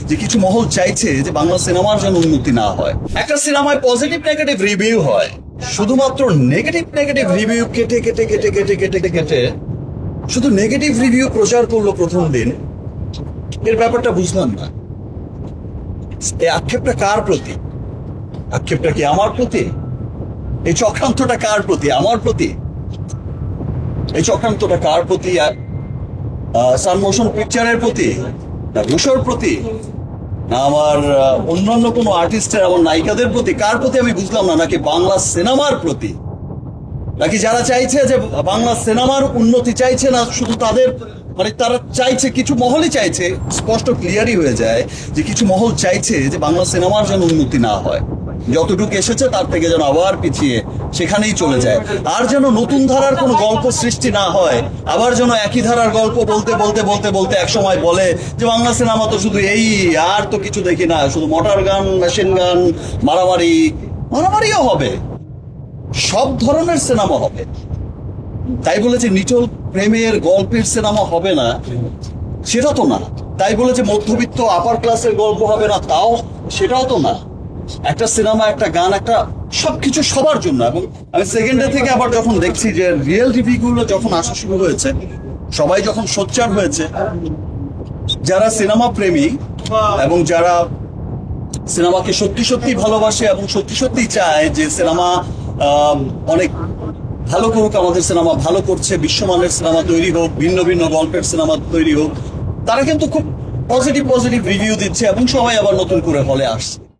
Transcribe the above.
যে কিছু মহল চাইছে যে বাংলা সিনেমার যেন উন্নতি না হয়। একটা সিনেমায় পজিটিভ নেগেটিভ রিভিউ হয়, শুধুমাত্র নেগেটিভ নেগেটিভ রিভিউ কেটে কেটে কেটে কেটে কেটে কেটে শুধু নেগেটিভ রিভিউ প্রচার করলো প্রথম দিন। এর ব্যাপারটা বুঝলাম না। এই আক্ষেপটা কার প্রতি? আক্ষেপটা কি আমার প্রতি? এই চক্রান্তটা কার প্রতি? আমার প্রতি? এই চক্রান্তটা কার প্রতি? সান মোশন পিকচারের প্রতি, না রুশোর প্রতি, না আমার অন্যান্য কোনো আর্টিস্টের, আমার নায়িকাদের প্রতি? কার প্রতি আমি বুঝলাম না। নাকি বাংলা সিনেমার প্রতি? নাকি যারা চাইছে যে বাংলা সিনেমার উন্নতি চাইছে না শুধু তাদের, মানে তারা চাইছে, কিছু মহলই চাইছে, স্পষ্ট ক্লিয়ারই হয়ে যায় যে কিছু মহল চাইছে যে বাংলা সিনেমার যেন উন্নতি না হয়, যতটুকু এসেছে তার থেকে যেন আবার পিছিয়ে সেখানেই চলে যায়, আর যেন নতুন ধারার কোনো গল্প সৃষ্টি না হয়। আবার যেন একই ধারার গল্প বলতে বলতে বলতে বলতে এক সময় বলে যে বাংলা সিনেমা তো শুধু এই, আর তো কিছু দেখি না, শুধু মোটর গান, মেশিন গান, মারামারি। মারামারিও হবে, সব ধরনের সিনেমা হবে। তাই বলে যে নিটল প্রেমের গল্পের সিনেমা হবে না সেটা তো না। তাই বলে যে মধ্যবিত্ত আপার ক্লাসের গল্প হবে না তাও, সেটাও তো না। একটা সিনেমা, একটা গান, একটা সবকিছু সবার জন্য। এবং আমি সেকেন্ড ডে থেকে আবার যখন দেখছি যে রিয়েল রিভিউ গুলো যখন আসা শুরু হয়েছে, সবাই যখন সোচ্চার হয়েছে, যারা সিনেমা প্রেমী এবং যারা সিনেমাকে সত্যি সত্যি ভালোবাসে এবং সত্যি সত্যি চায় যে সিনেমা অনেক ভালো করুক, আমাদের সিনেমা ভালো করছে, বিশ্বমানের সিনেমা তৈরি হোক, ভিন্ন ভিন্ন গল্পের সিনেমা তৈরি হোক, তারা কিন্তু খুব পজিটিভ পজিটিভ রিভিউ দিচ্ছে এবং সবাই আবার নতুন করে হলে আসছে।